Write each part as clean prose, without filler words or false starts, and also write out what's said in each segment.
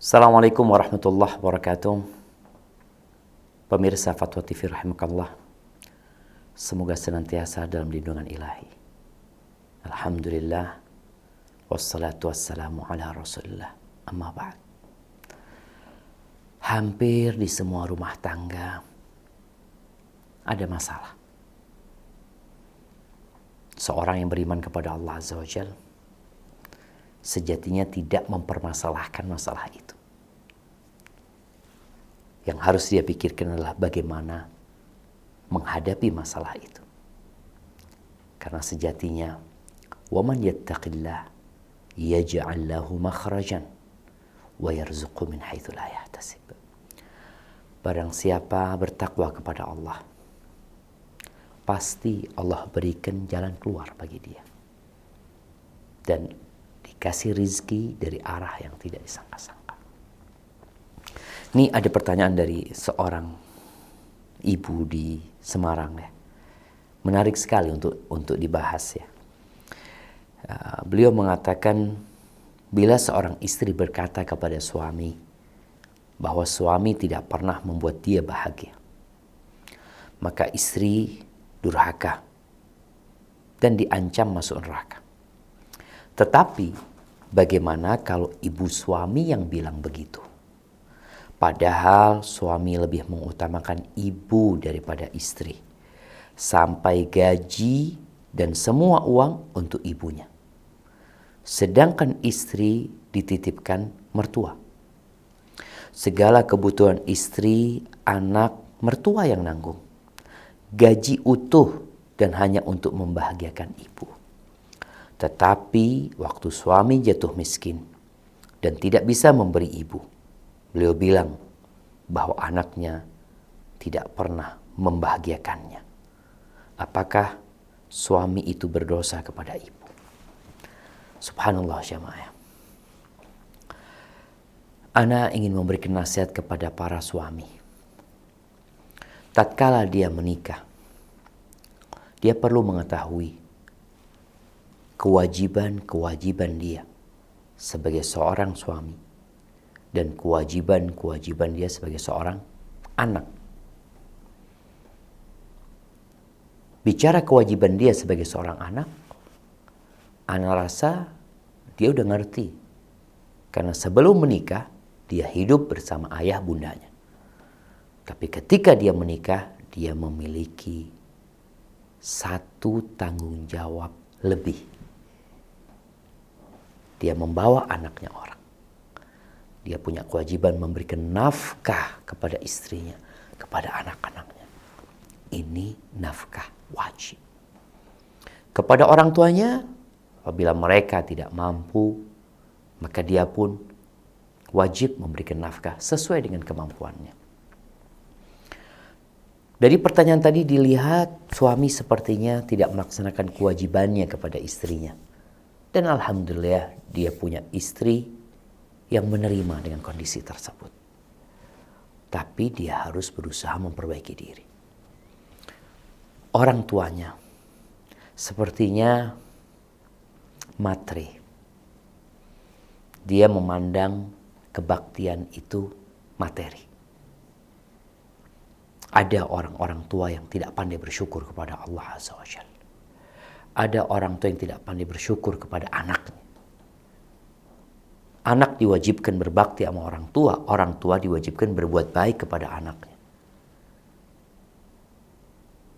Assalamualaikum warahmatullahi wabarakatuh. Pemirsa Fatwa TV rahimakallah. Semoga senantiasa dalam lindungan ilahi. Alhamdulillah. Wassalatu wassalamu ala rasulillah. Amma ba'd. Hampir di semua rumah tangga ada masalah. Seorang yang beriman kepada Allah Azza wa Jalla sejatinya tidak mempermasalahkan masalah itu. Yang harus dia pikirkan adalah bagaimana menghadapi masalah itu. Karena sejatinya, وَمَنْ يَتَّقِ اللَّهِ يَجْعَلْ لَهُ مَخْرَجًا وَيَرْزُقْهُ مِنْ حَيْثُ لَا يَحْتَسِبُ. Barang siapa bertakwa kepada Allah, pasti Allah berikan jalan keluar bagi dia. Dan dikasih rizki dari arah yang tidak disangka-sangka. Ini ada pertanyaan dari seorang ibu di Semarang ya. Menarik sekali untuk dibahas ya. Beliau mengatakan bila seorang istri berkata kepada suami bahwa suami tidak pernah membuat dia bahagia, maka istri durhaka dan diancam masuk neraka. Tetapi bagaimana kalau ibu suami yang bilang begitu? Padahal suami lebih mengutamakan ibu daripada istri. Sampai gaji dan semua uang untuk ibunya. Sedangkan istri dititipkan mertua. Segala kebutuhan istri, anak, mertua yang nanggung. Gaji utuh dan hanya untuk membahagiakan ibu. Tetapi waktu suami jatuh miskin dan tidak bisa memberi ibu, beliau bilang bahwa anaknya tidak pernah membahagiakannya. Apakah suami itu berdosa kepada ibu? Subhanallah jamaah. Ana ingin memberikan nasihat kepada para suami. Tatkala dia menikah, dia perlu mengetahui kewajiban-kewajiban dia sebagai seorang suami dan kewajiban-kewajiban dia sebagai seorang anak. Bicara kewajiban dia sebagai seorang anak, ana rasa dia udah ngerti. Karena sebelum menikah, dia hidup bersama ayah bundanya. Tapi ketika dia menikah, dia memiliki satu tanggung jawab lebih. Dia membawa anaknya orang. Dia punya kewajiban memberikan nafkah kepada istrinya, kepada anak-anaknya. Ini nafkah wajib. Kepada orang tuanya, apabila mereka tidak mampu, maka dia pun wajib memberikan nafkah sesuai dengan kemampuannya. Dari pertanyaan tadi dilihat suami sepertinya tidak melaksanakan kewajibannya kepada istrinya. Dan alhamdulillah dia punya istri yang menerima dengan kondisi tersebut. Tapi dia harus berusaha memperbaiki diri. Orang tuanya sepertinya matre. Dia memandang kebaktian itu materi. Ada orang-orang tua yang tidak pandai bersyukur kepada Allah Azza wa Jalla. Ada orang tua yang tidak pandai bersyukur kepada anaknya. Anak diwajibkan berbakti sama orang tua diwajibkan berbuat baik kepada anaknya.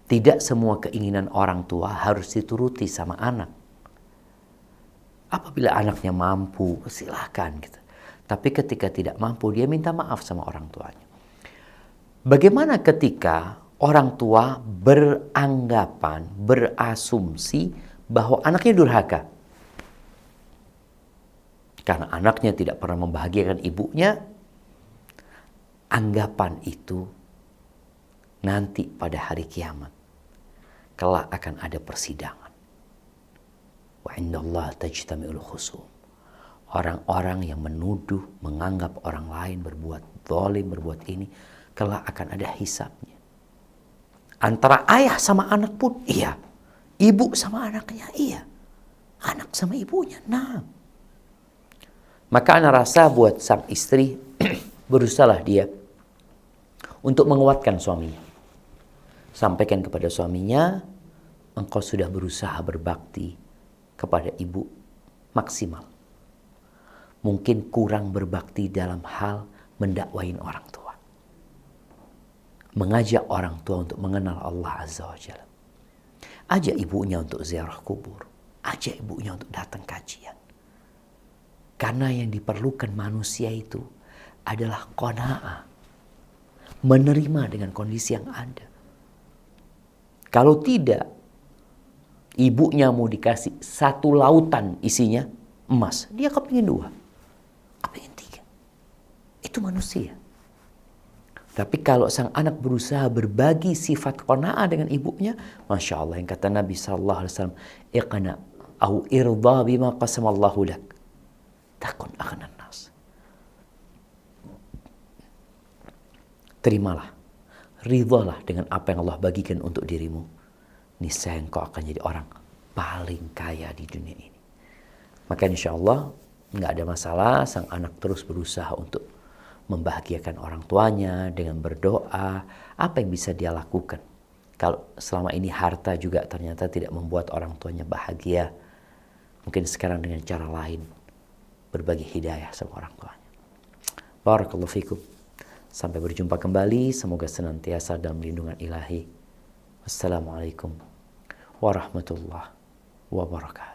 Tidak semua keinginan orang tua harus dituruti sama anak. Apabila anaknya mampu, silakan gitu. Tapi ketika tidak mampu, dia minta maaf sama orang tuanya. Bagaimana ketika orang tua beranggapan, berasumsi bahwa anaknya durhaka? Karena anaknya tidak pernah membahagiakan ibunya, anggapan itu nanti pada hari kiamat kelak akan ada persidangan. Wa indallah tajtami'ul khusum. Orang-orang yang menuduh, menganggap orang lain berbuat zalim, berbuat ini, kelak akan ada hisabnya. Antara ayah sama anak pun iya. Ibu sama anaknya iya. Anak sama ibunya, nah. Maka ana rasa buat sang istri berusahalah dia untuk menguatkan suaminya. Sampaikan kepada suaminya, engkau sudah berusaha berbakti kepada ibu maksimal. Mungkin kurang berbakti dalam hal mendakwain orang tua. Mengajak orang tua untuk mengenal Allah Azza wa Jalla. Ajak ibunya untuk ziarah kubur. Ajak ibunya untuk datang kajian. Karena yang diperlukan manusia itu adalah qanaah. Menerima dengan kondisi yang ada. Kalau tidak, ibunya mau dikasih 1 lautan isinya emas. Dia kepingin 2. Kepingin 3. Itu manusia. Tapi kalau sang anak berusaha berbagi sifat qanaah dengan ibunya, Masya Allah, yang kata Nabi SAW, iqna au irda bima qasamallahu lak. Takun aghnan nas. Terimalah, ridhalah dengan apa yang Allah bagikan untuk dirimu. Niscaya engkau akan jadi orang paling kaya di dunia ini. Maka insya Allah nggak ada masalah sang anak terus berusaha untuk membahagiakan orang tuanya dengan berdoa. Apa yang bisa dia lakukan? Kalau selama ini harta juga ternyata tidak membuat orang tuanya bahagia, mungkin sekarang dengan cara lain berbagi hidayah sama orang tuanya. Barakallahu fikum. Sampai berjumpa kembali. Semoga senantiasa dalam lindungan ilahi. Wassalamualaikum warahmatullahi wabarakatuh.